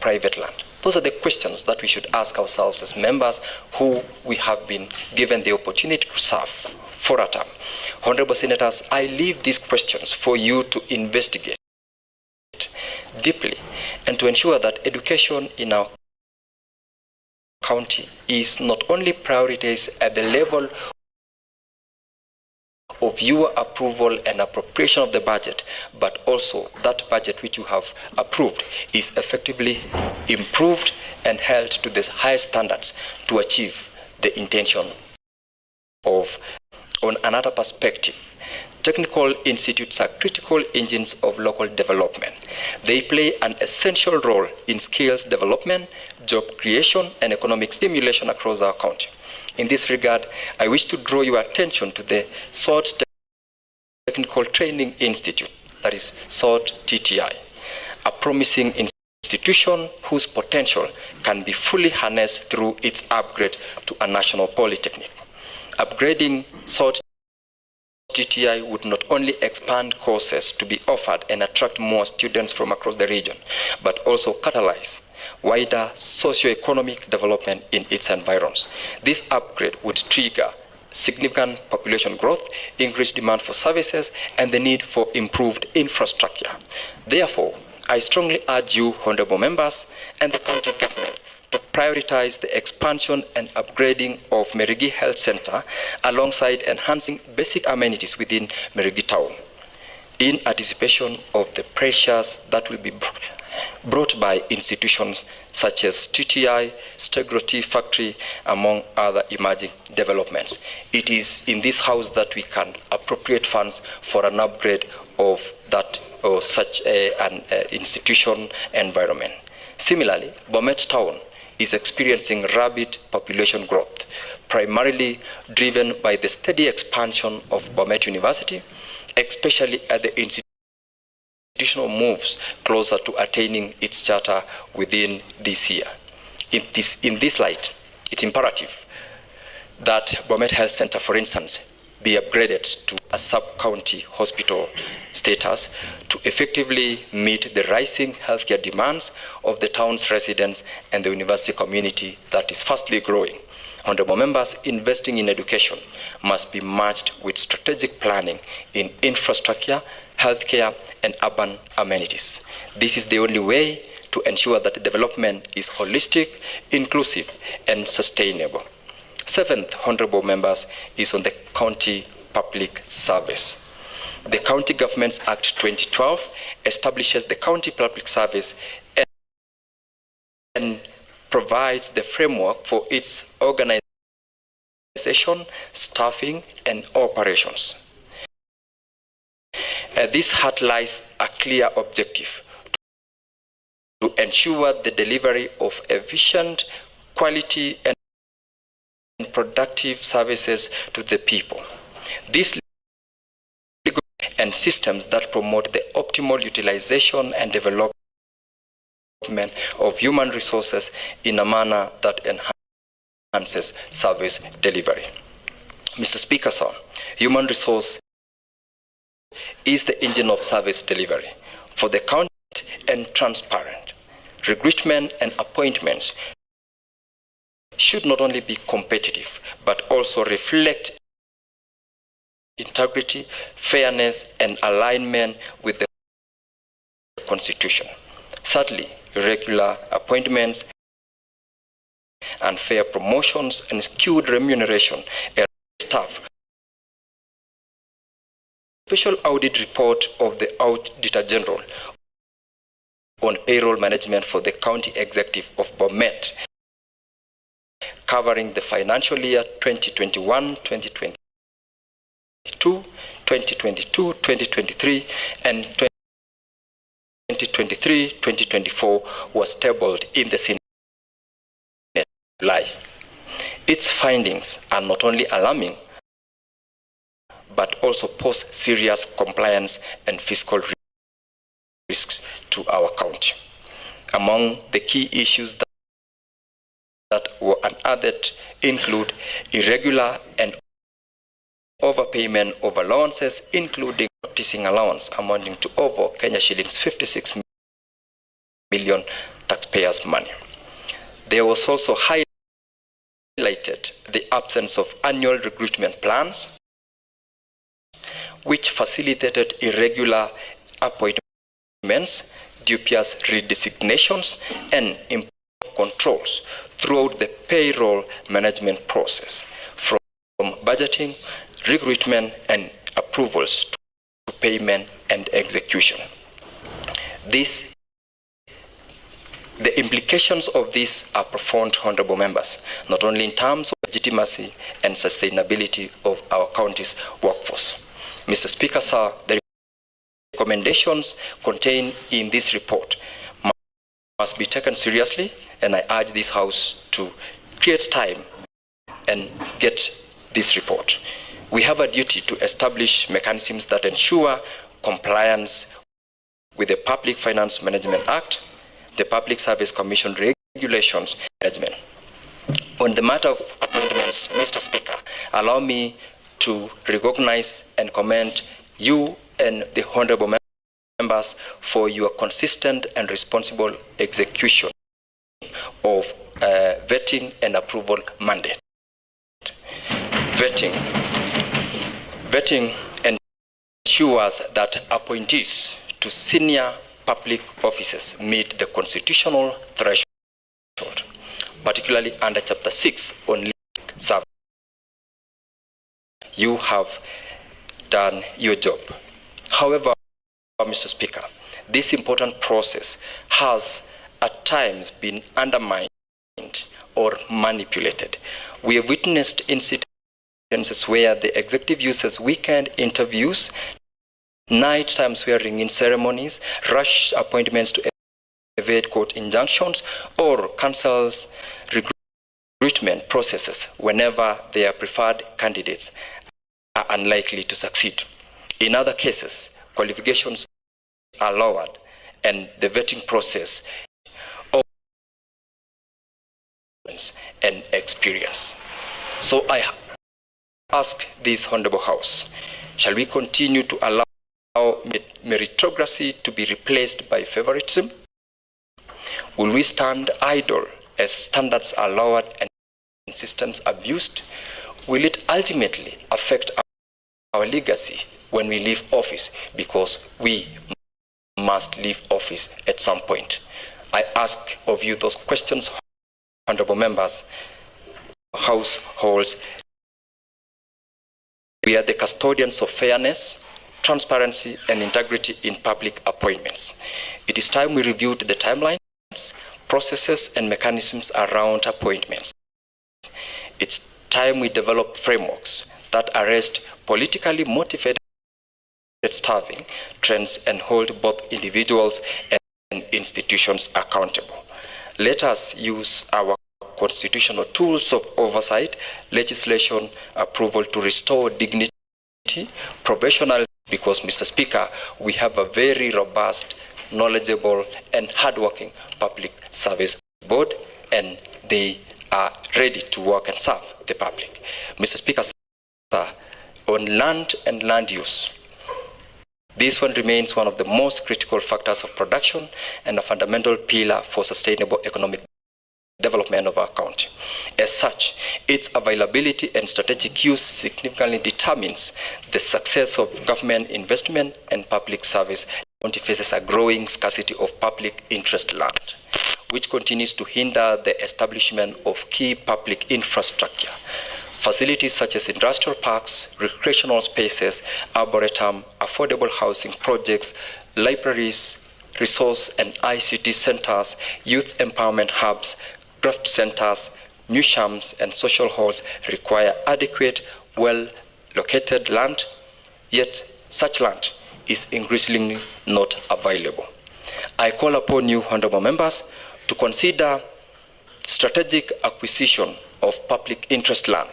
private land? Those are the questions that we should ask ourselves as members who we have been given the opportunity to serve for a term. Honorable Senators, I leave these questions for you to investigate deeply and to ensure that education in our county is not only prioritized at the level of your approval and appropriation of the budget, but also that budget which you have approved is effectively improved and held to the highest standards to achieve the intention of. On another perspective, technical institutes are critical engines of local development. They play an essential role in skills development, job creation, and economic stimulation across our county. In this regard, I wish to draw your attention to the SOT Technical Training Institute, that is SOT TTI, a promising institution whose potential can be fully harnessed through its upgrade to a national polytechnic. Upgrading SOT TTI would not only expand courses to be offered and attract more students from across the region, but also catalyze wider socio-economic development in its environs. This upgrade would trigger significant population growth, increased demand for services, and the need for improved infrastructure. Therefore, I strongly urge you, honorable members, and the county government to prioritize the expansion and upgrading of Merigi Health Center alongside enhancing basic amenities within Merigi Town in anticipation of the pressures that will be brought by institutions such as TTI, Stegro Tea Factory, among other emerging developments. It is in this house that we can appropriate funds for an upgrade of that or such an institution environment. Similarly, Bomet Town is experiencing rapid population growth, primarily driven by the steady expansion of Bomet University, especially at the institutional moves closer to attaining its charter within this year. In this light, it's imperative that Bomet Health Center, for instance, be upgraded to a sub-county hospital status to effectively meet the rising healthcare demands of the town's residents and the university community that is fastly growing. Honorable members, investing in education must be matched with strategic planning in infrastructure, healthcare, and urban amenities. This is the only way to ensure that the development is holistic, inclusive, and sustainable. Seventh, honorable members, is on the county public service. The County Governments Act 2012 establishes the county public service and provides the framework for its organization, staffing, and operations. This outlines a clear objective to ensure the delivery of efficient, quality, and productive services to the people. These legal and systems that promote the optimal utilization and development of human resources in a manner that enhances service delivery. Mr. Speaker, sir, human resource is the engine of service delivery for the county and transparent. Recruitment and appointments should not only be competitive, but also reflect integrity, fairness, and alignment with the Constitution. Sadly, irregular appointments and fair promotions and skewed remuneration of staff. Special audit report of the Auditor General on payroll management for the County Executive of Bomet, covering the financial year 2021-2022, 2022-2023, and 2023-2024 was tabled in the Senate in July. Its findings are not only alarming, but also pose serious compliance and fiscal risks to our county. Among the key issues that were unearthed include irregular and overpayment of allowances, including practicing allowance amounting to over Kenya shillings 56 million taxpayers' money. There was also highlighted the absence of annual recruitment plans, which facilitated irregular appointments, dubious redesignations, and improved controls throughout the payroll management process, from budgeting, recruitment, and approvals to payment and execution. The implications of this are profound, honorable members, not only in terms of legitimacy and sustainability of our county's workforce. Mr. Speaker, sir, the recommendations contained in this report must be taken seriously, and I urge this House to create time and get this report. We have a duty to establish mechanisms that ensure compliance with the Public Finance Management Act, the Public Service Commission regulations management. On the matter of appointments, Mr. Speaker, allow me to recognize and commend you and the honorable members for your consistent and responsible execution of vetting and approval mandate. Vetting ensures that appointees to senior public offices meet the constitutional threshold, particularly under Chapter 6 on legal service. You have done your job. However, Mr. Speaker, this important process has at times been undermined or manipulated. We have witnessed instances where the executive uses weekend interviews, nighttime swearing-in ceremonies, rush appointments to evade court injunctions, or cancels recruitment processes whenever their preferred candidates are unlikely to succeed. In other cases, qualifications are lowered and the vetting process and experience. So I ask this honorable House, shall we continue to allow meritocracy to be replaced by favoritism? Will we stand idle as standards are lowered and systems abused? Will it ultimately affect our legacy when we leave office, because we must leave office at some point? I ask of you those questions, honorable members. Households, we are the custodians of fairness, transparency, and integrity in public appointments. It is time we reviewed the timelines, processes, and mechanisms around appointments. It's time we develop frameworks that arrest politically motivated starving trends and hold both individuals and institutions accountable. Let us use our constitutional tools of oversight, legislation, approval to restore dignity, professional, because, Mr. Speaker, we have a very robust, knowledgeable, and hardworking public service board, and they are ready to work and serve the public. Mr. Speaker, sir, on land and land use, this one remains one of the most critical factors of production and a fundamental pillar for sustainable economic development of our county. As such, its availability and strategic use significantly determines the success of government investment and public service. The county faces a growing scarcity of public interest land, which continues to hinder the establishment of key public infrastructure. Facilities such as industrial parks, recreational spaces, arboretum, affordable housing projects, libraries, resource and ICT centers, youth empowerment hubs, craft centers, museums, and social halls require adequate, well-located land, yet such land is increasingly not available. I call upon you, honorable members, to consider strategic acquisition of public interest land.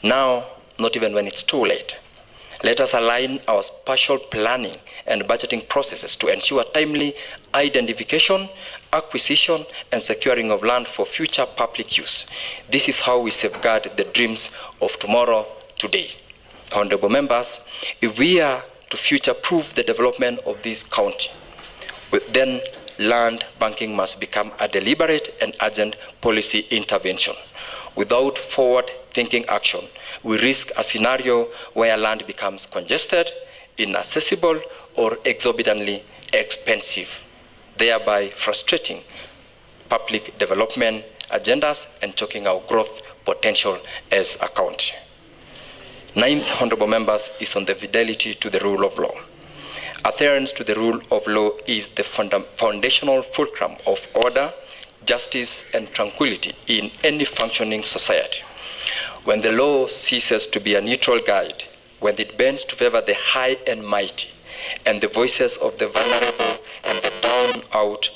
Now, not even when it's too late. Let us align our spatial planning and budgeting processes to ensure timely identification, acquisition, and securing of land for future public use. This is how we safeguard the dreams of tomorrow today. Honorable members, if we are to future-proof the development of this county, then land banking must become a deliberate and urgent policy intervention. Without forward-thinking action, we risk a scenario where land becomes congested, inaccessible, or exorbitantly expensive, thereby frustrating public development agendas and choking our growth potential as a county. Ninth, honorable members, is on the fidelity to the rule of law. Adherence to the rule of law is the foundational fulcrum of order, justice, and tranquility in any functioning society. When the law ceases to be a neutral guide, when it bends to favor the high and mighty, and the voices of the vulnerable and the down out,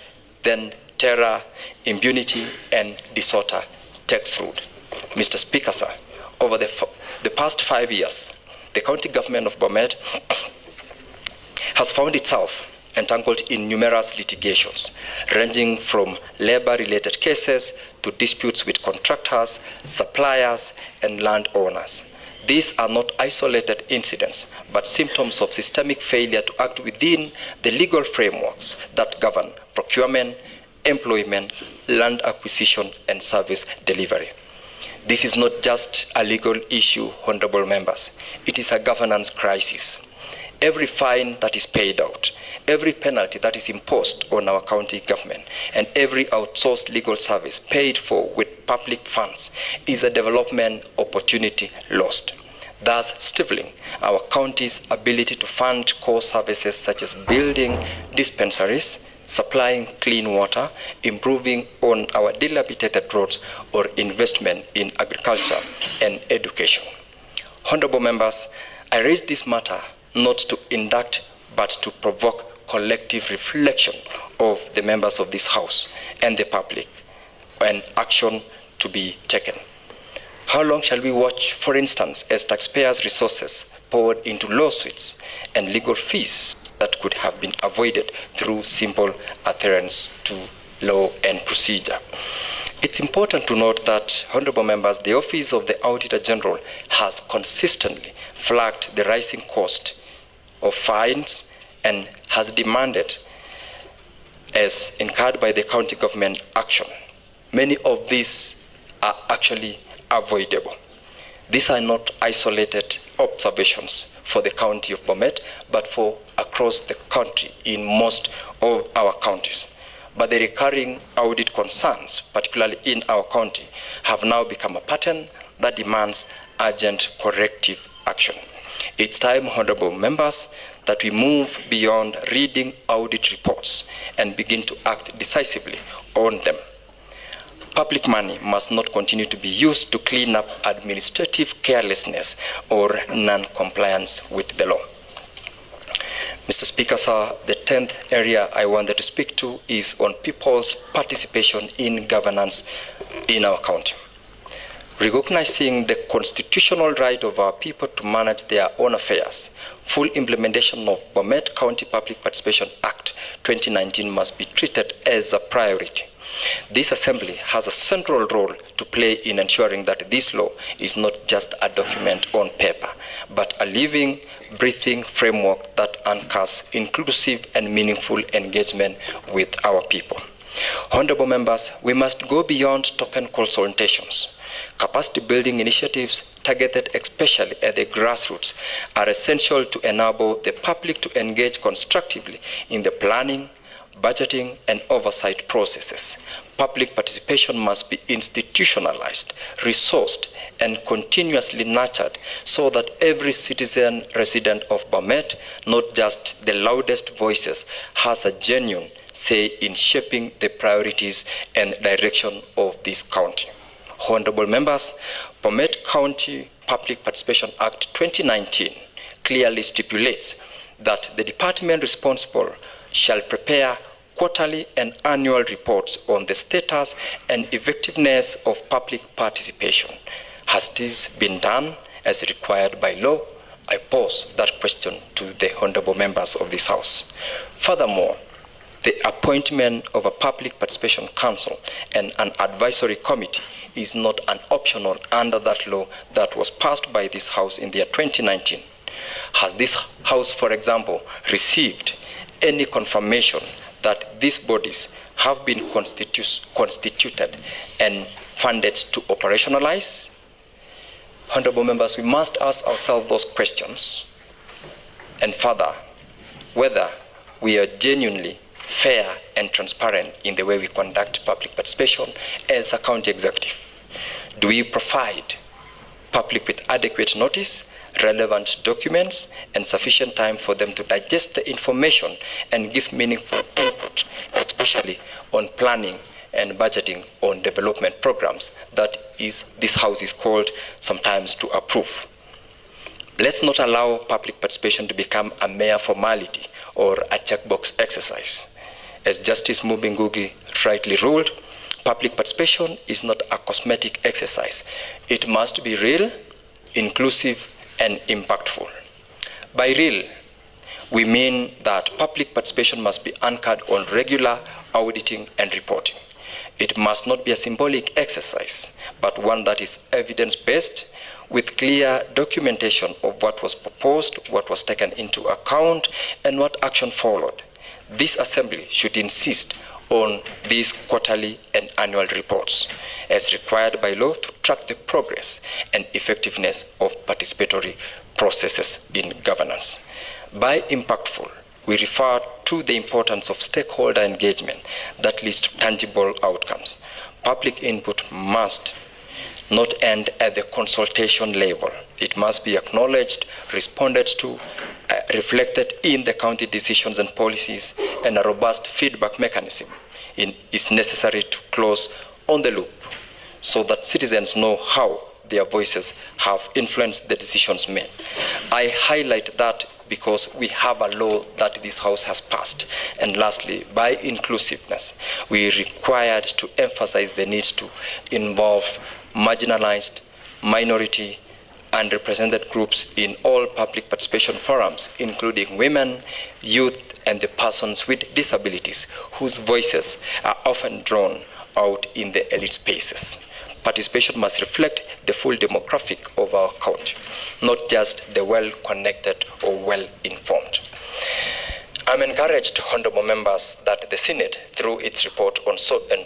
then terror, impunity, and disorder takes root. Mr. Speaker, sir, over the past 5 years, the county government of Bomet has found itself entangled in numerous litigations, ranging from labor-related cases to disputes with contractors, suppliers, and landowners. These are not isolated incidents, but symptoms of systemic failure to act within the legal frameworks that govern procurement, employment, land acquisition, and service delivery. This is not just a legal issue, honorable members. It is a governance crisis. Every fine that is paid out, every penalty that is imposed on our county government, and every outsourced legal service paid for with public funds is a development opportunity lost, thus stifling our county's ability to fund core services such as building dispensaries, supplying clean water, improving on our dilapidated roads, or investment in agriculture and education. Honorable members, I raise this matter not to induct, but to provoke collective reflection of the members of this House and the public, and action to be taken. How long shall we watch, for instance, as taxpayers' resources poured into lawsuits and legal fees that could have been avoided through simple adherence to law and procedure? It's important to note that, honorable members, the Office of the Auditor General has consistently flagged the rising cost of fines and has demanded, as incurred by the county government, action. Many of these are actually avoidable. These are not isolated observations for the county of Bomet, but for across the country in most of our counties. But the recurring audit concerns, particularly in our county, have now become a pattern that demands urgent corrective action. It's time, honorable members, that we move beyond reading audit reports and begin to act decisively on them. Public money must not continue to be used to clean up administrative carelessness or non-compliance with the law. Mr. Speaker, sir, the 10th area I wanted to speak to is on people's participation in governance in our county. Recognizing the constitutional right of our people to manage their own affairs, full implementation of Bomet County Public Participation Act 2019 must be treated as a priority. This assembly has a central role to play in ensuring that this law is not just a document on paper, but a living, breathing framework that anchors inclusive and meaningful engagement with our people. Honorable members, we must go beyond token consultations. Capacity building initiatives targeted especially at the grassroots are essential to enable the public to engage constructively in the planning, budgeting, and oversight processes. Public participation must be institutionalized, resourced, and continuously nurtured so that every citizen resident of Bomet, not just the loudest voices, has a genuine say in shaping the priorities and direction of this county. Honorable members, Bomet County Public Participation Act 2019 clearly stipulates that the department responsible shall prepare quarterly and annual reports on the status and effectiveness of public participation. Has this been done as required by law? I pose that question to the honorable members of this House. Furthermore, the appointment of a Public Participation Council and an advisory committee is not an optional under that law that was passed by this House in the year 2019. Has this House, for example, received any confirmation that these bodies have been constituted and funded to operationalize? Honorable members, we must ask ourselves those questions, and further, whether we are genuinely fair and transparent in the way we conduct public participation as a county executive. Do we provide public with adequate notice, relevant documents, and sufficient time for them to digest the information and give meaningful input, especially on planning and budgeting on development programs that this House is called sometimes to approve? Let's not allow public participation to become a mere formality or a checkbox exercise. As Justice Mubingugi rightly ruled, public participation is not a cosmetic exercise. It must be real, inclusive, and impactful. By real, we mean that public participation must be anchored on regular auditing and reporting. It must not be a symbolic exercise, but one that is evidence-based, with clear documentation of what was proposed, what was taken into account, and what action followed. This assembly should insist on these quarterly and annual reports, as required by law, to track the progress and effectiveness of participatory processes in governance. By impactful, we refer to the importance of stakeholder engagement that leads to tangible outcomes. Public input must not end at the consultation level. It must be acknowledged, responded to, reflected in the county decisions and policies, and a robust feedback mechanism is necessary to close on the loop so that citizens know how their voices have influenced the decisions made. I highlight that because we have a law that this House has passed. And lastly, by inclusiveness, we are required to emphasize the need to involve marginalized, minority, and represented groups in all public participation forums, including women, youth, and the persons with disabilities, whose voices are often drawn out in the elite spaces. Participation must reflect the full demographic of our county, not just the well-connected or well-informed. I'm encouraged, honorable members, that the Senate, through its report on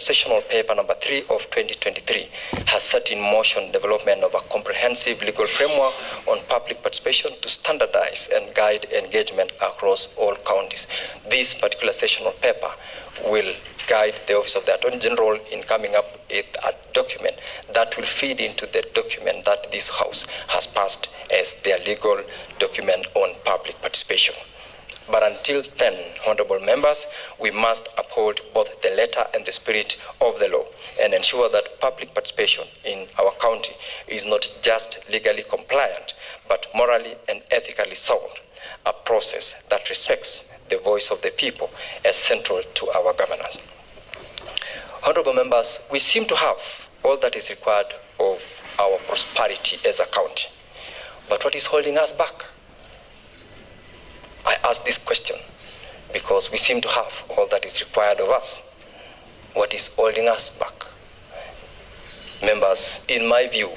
sessional paper number 3 of 2023, has set in motion development of a comprehensive legal framework on public participation to standardize and guide engagement across all counties. This particular sessional paper will guide the Office of the Attorney General in coming up with a document that will feed into the document that this House has passed as their legal document on public participation. But until then, honorable members, we must uphold both the letter and the spirit of the law and ensure that public participation in our county is not just legally compliant, but morally and ethically sound, a process that respects the voice of the people as central to our governance. Honorable members, we seem to have all that is required of our prosperity as a county. But what is holding us back? I ask this question because we seem to have all that is required of us. What is holding us back? Members, in my view,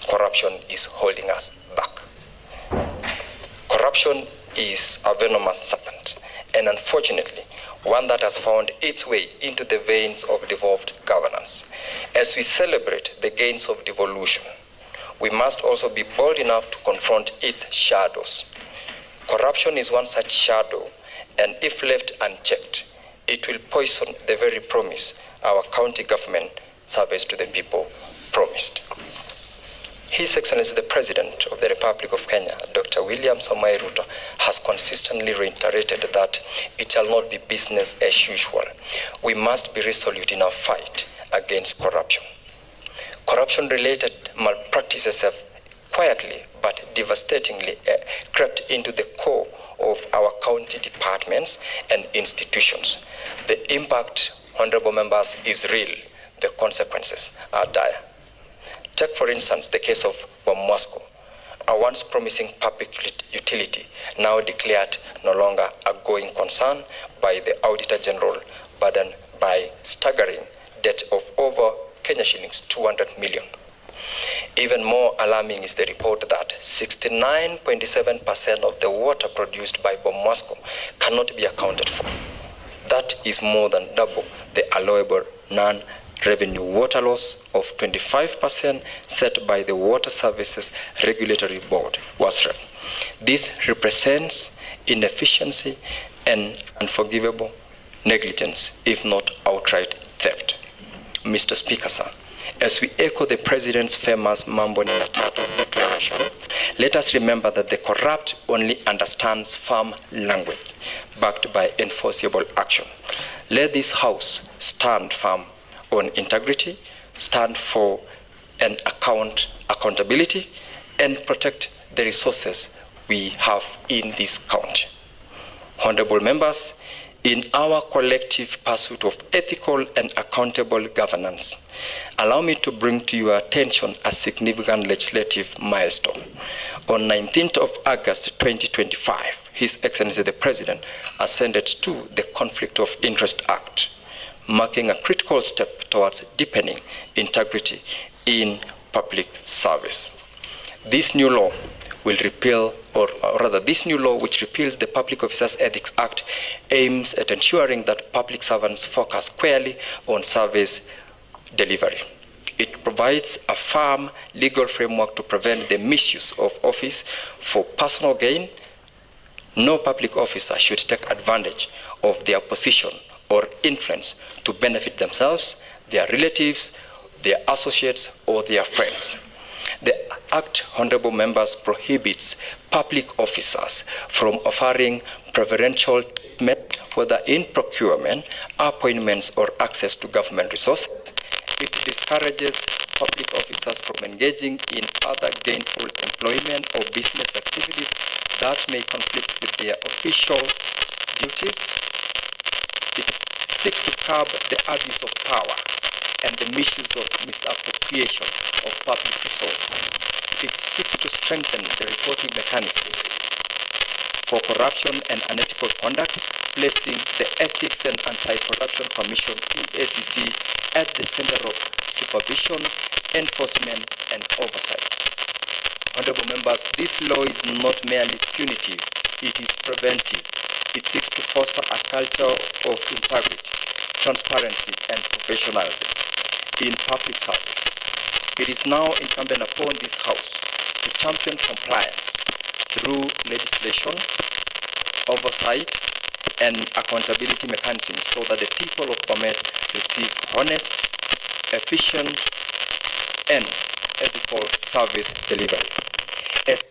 corruption is holding us back. Corruption is a venomous serpent, and unfortunately, one that has found its way into the veins of devolved governance. As we celebrate the gains of devolution, we must also be bold enough to confront its shadows. Corruption is one such shadow, and if left unchecked, it will poison the very promise our county government service to the people promised. His Excellency the President of the Republic of Kenya, Dr. William Samoei Ruto, has consistently reiterated that it shall not be business as usual. We must be resolute in our fight against corruption. Corruption-related malpractices have quietly but devastatingly crept into the core of our county departments and institutions. The impact, honorable members, is real. The consequences are dire. Take, for instance, the case of Bomwasco, a once promising public utility, now declared no longer a going concern by the Auditor General, burdened by staggering debt of over Kenya shillings 200 million. Even more alarming is the report that 69.7% of the water produced by Bomwasco cannot be accounted for. That is more than double the allowable non-revenue water loss of 25% set by the Water Services Regulatory Board, WASREB. This represents inefficiency and unforgivable negligence, if not outright theft. Mr. Speaker, sir, as we echo the President's famous Mambo ni Matatu declaration, let us remember that the corrupt only understands firm language backed by enforceable action. Let this House stand firm on integrity, stand for an accountability, and protect the resources we have in this country. Honorable members, in our collective pursuit of ethical and accountable governance, allow me to bring to your attention a significant legislative milestone. On 19th of August 2025, His Excellency the President ascended to the Conflict of Interest Act, marking a critical step towards deepening integrity in public service. This new law will repeal, or rather this new law which repeals the Public Officers Ethics Act aims at ensuring that public servants focus squarely on service delivery. It provides a firm legal framework to prevent the misuse of office for personal gain. No public officer should take advantage of their position or influence to benefit themselves, their relatives, their associates, or their friends. The Act, honorable members, prohibits public officers from offering preferential treatment, whether in procurement, appointments, or access to government resources. It discourages public officers from engaging in other gainful employment or business activities that may conflict with their official duties. It seeks to curb the abuse of power and the misuse of misappropriation of public resources. It seeks to strengthen the reporting mechanisms for corruption and unethical conduct, placing the Ethics and Anti-Corruption Commission, EACC, at the center of supervision, enforcement, and oversight. Honorable members, this law is not merely punitive, it is preventive. It seeks to foster a culture of integrity, transparency, and professionalism in public service. It is now incumbent upon this House to champion compliance through legislation, oversight, and accountability mechanisms so that the people of Bomet receive honest, efficient, and ethical service delivery. As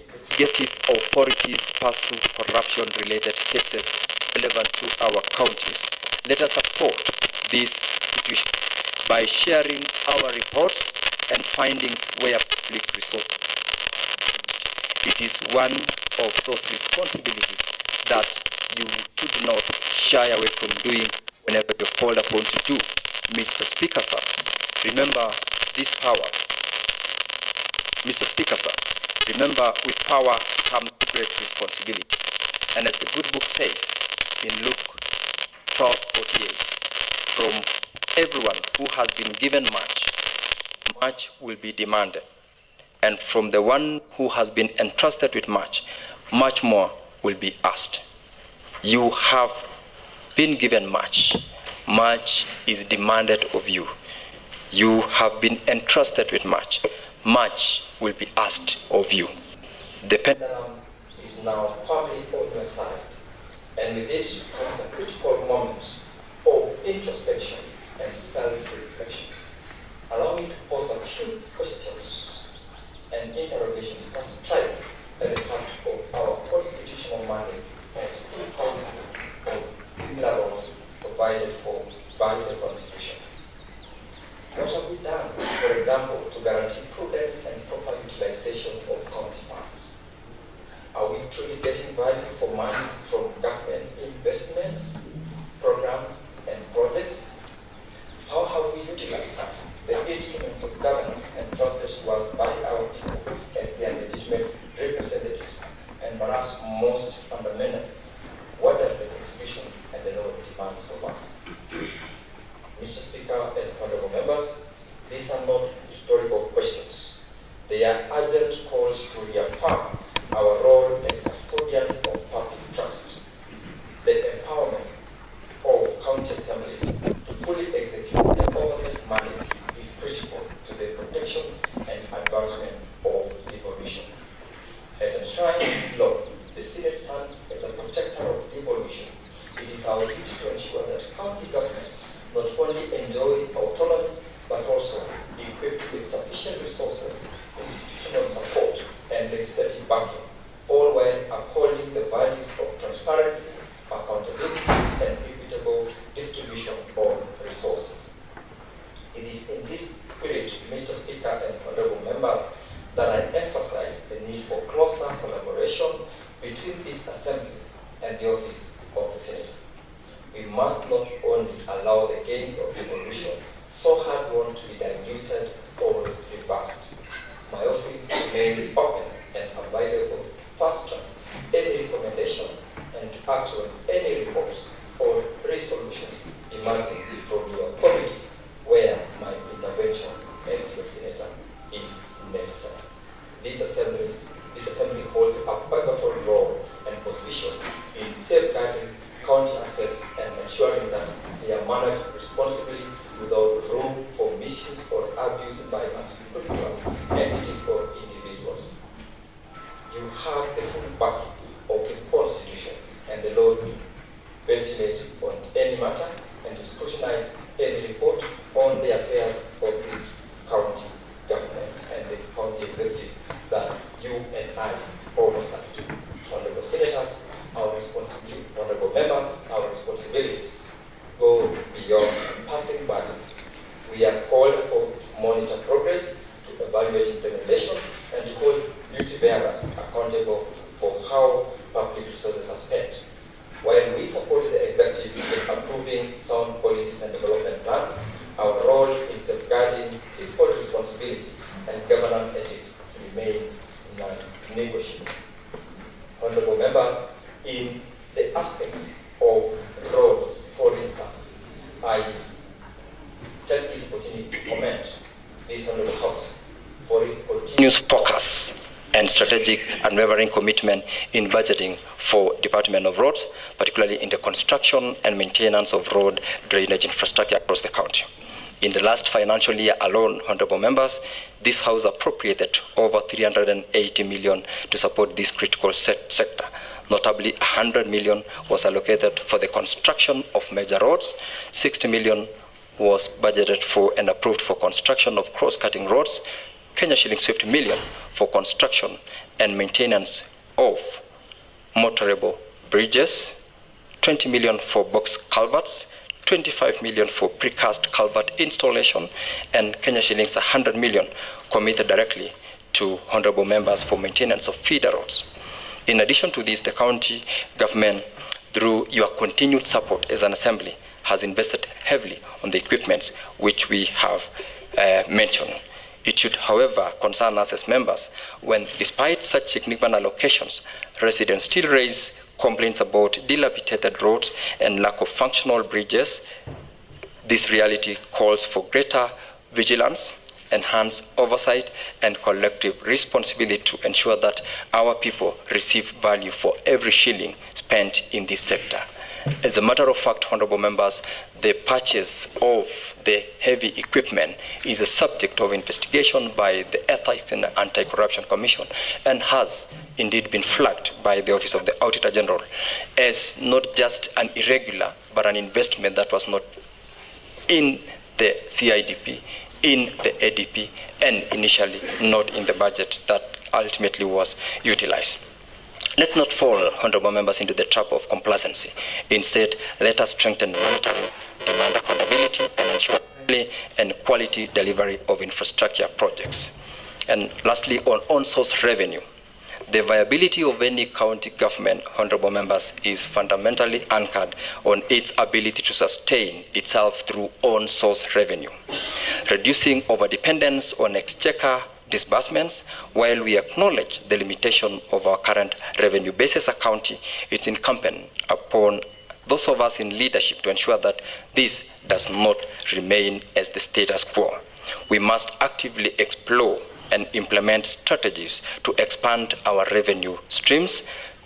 investigative authorities pursue corruption-related cases relevant to our counties, let us support this institution by sharing our reports and findings where public resources. It is one of those responsibilities that you should not shy away from doing whenever you're called upon to do. Mr. Speaker, sir, remember this power. Mr. Speaker, sir, remember with power comes great responsibility. And as the good book says in Luke 12:48, from everyone who has been given much, much will be demanded. And from the one who has been entrusted with much, much more will be asked. You have been given much. Much is demanded of you. You have been entrusted with much. Much will be asked of you. The pendulum is now firmly on your side. And with it comes a critical moment of introspection and self-reflection. Allow me to pose a few questions and interrogations that strike at the heart of our constitutional mandate as two houses of similar laws provided for by the Constitution. What have we done, for example, to guarantee prudence and proper utilization of county funds? Are we truly getting value for money from government investments, programs, and projects? How have we utilized the instruments of governance entrusted to us by our people as their legitimate representatives? And perhaps most fundamentally, what does the Constitution and the law demand of us? Mr. Speaker and honorable members, these are not rhetorical questions. They are urgent calls to reaffirm our role as custodians of public trust, the empowerment enjoy autonomy, but also be equipped with sufficient resources, institutional support, and legislative backing, all while upholding the values of transparency, accountability, and equitable distribution of resources. It is in this spirit, Mr. Speaker and honorable members, that I emphasize the need for closer collaboration between this Assembly and the office of the Senator. We must not only allow the gains of devolution so hard-won to be diluted or reversed. My office remains open and available to fast-track any recommendation and to act on any reports or resolutions emerging from your committees where my intervention as your Senator is necessary. This Assembly holds a pivotal role and position in safeguarding county assets and ensuring that they are managed responsibly without room for misuse or abuse by unscrupulous entities or individuals. You have the full backing of the Constitution and the law to ventilate on any matter and to scrutinize any report on the affairs of this county government and the county executive that you and I oversight. Honorable Senators, honorable members, our responsibilities go beyond passing budgets. We are called upon to monitor progress, to evaluate implementation, and to hold duty bearers accountable for how public resources are spent. While we support the executive in approving sound policies and development plans, our role in safeguarding fiscal responsibility and governance ethics remain non-negotiable. Honorable members, in the aspects of roads, for instance, I take this opportunity to commend this Honorable House for its continuous focus and strategic unwavering commitment in budgeting for Department of Roads, particularly in the construction and maintenance of road drainage infrastructure across the county. In the last financial year alone, honorable members, this House appropriated over 380 million to support this critical sector. Notably, 100 million was allocated for the construction of major roads, 60 million was budgeted for and approved for construction of cross-cutting roads, Kenya shillings 50 million for construction and maintenance of motorable bridges, 20 million for box culverts, 25 million for precast culvert installation, and Kenya shillings 100 million committed directly to honorable members for maintenance of feeder roads. In addition to this, the county government, through your continued support as an assembly, has invested heavily on the equipments which we have mentioned. It should, however, concern us as members when, despite such significant allocations, residents still raise complaints about dilapidated roads and lack of functional bridges. This reality calls for greater vigilance, enhanced oversight, and collective responsibility to ensure that our people receive value for every shilling spent in this sector. As a matter of fact, honorable members, the purchase of the heavy equipment is a subject of investigation by the Ethics and Anti-Corruption Commission and has indeed been flagged by the Office of the Auditor General as not just an irregular, but an investment that was not in the CIDP, in the ADP, and initially not in the budget that ultimately was utilized. Let's not fall, honorable members, into the trap of complacency. Instead, let us strengthen monitoring, demand accountability, and ensure timely and quality delivery of infrastructure projects. And lastly, on source revenue. The viability of any county government, honorable members, is fundamentally anchored on its ability to sustain itself through on source revenue. Reducing overdependence on exchequer disbursements, while we acknowledge the limitation of our current revenue base as a county, it's incumbent upon those of us in leadership to ensure that this does not remain as the status quo. We must actively explore and implement strategies to expand our revenue streams,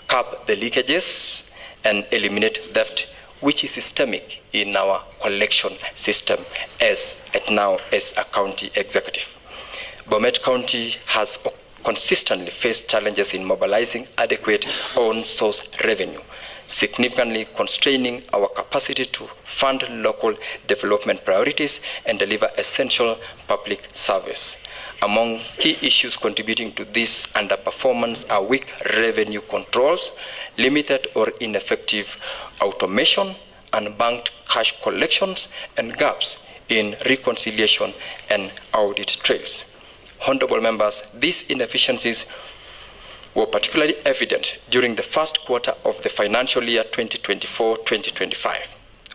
cap the leakages, and eliminate theft, which is systemic in our collection system as a county executive. Bomet County has consistently faced challenges in mobilizing adequate on-source revenue. significantly constraining our capacity to fund local development priorities and deliver essential public service. Among key issues contributing to this underperformance are weak revenue controls, limited or ineffective automation, unbanked cash collections, and gaps in reconciliation and audit trails. Honorable members, these inefficiencies were particularly evident during the first quarter of the financial year 2024-2025,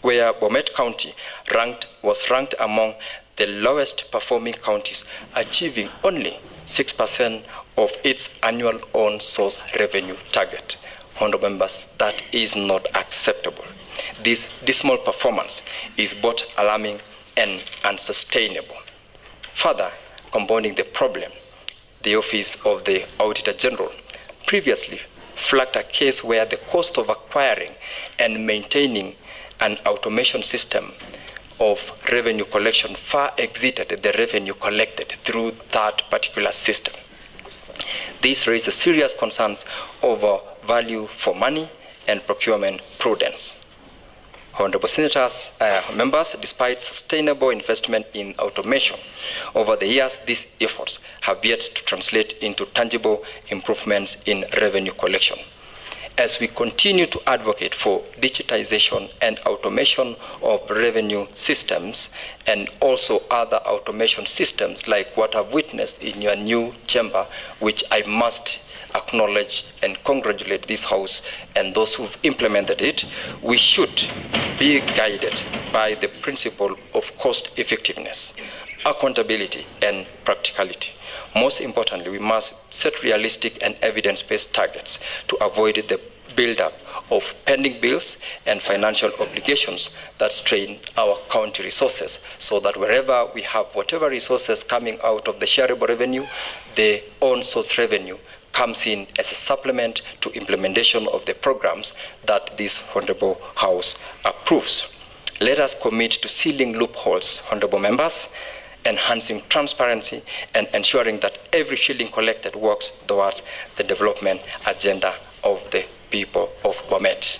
where Bomet County was ranked among the lowest performing counties, achieving only 6% of its annual own source revenue target. Honorable members, that is not acceptable. This dismal performance is both alarming and unsustainable. Further compounding the problem, the Office of the Auditor General previously flagged a case where the cost of acquiring and maintaining an automation system of revenue collection far exceeded the revenue collected through that particular system. This raises serious concerns over value for money and procurement prudence. Honorable Senators, members, despite sustainable investment in automation over the years, these efforts have yet to translate into tangible improvements in revenue collection. As we continue to advocate for digitization and automation of revenue systems and also other automation systems like what I've witnessed in your new chamber, which I must acknowledge and congratulate this House and those who've implemented it, we should be guided by the principle of cost effectiveness, accountability, and practicality. Most importantly, we must set realistic and evidence-based targets to avoid the build-up of pending bills and financial obligations that strain our county resources, so that wherever we have whatever resources coming out of the shareable revenue, the own source revenue comes in as a supplement to implementation of the programs that this Honorable House approves. Let us commit to sealing loopholes, Honorable members, enhancing transparency, and ensuring that every shilling collected works towards the development agenda of the people of Bomet.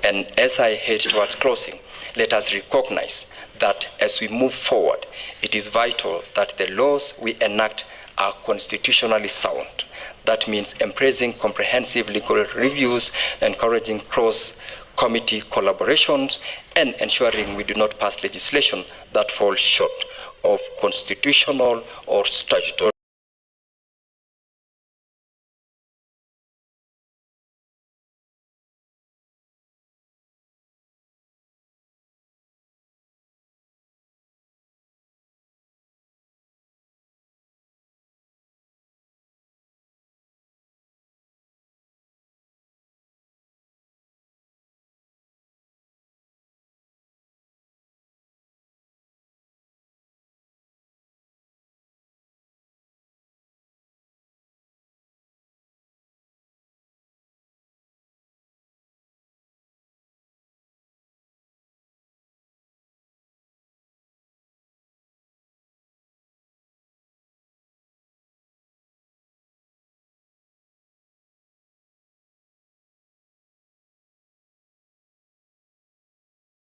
And as I head towards closing, let us recognize that as we move forward, it is vital that the laws we enact are constitutionally sound. That means embracing comprehensive legal reviews, encouraging cross-committee collaborations, and ensuring we do not pass legislation that falls short of constitutional or statutory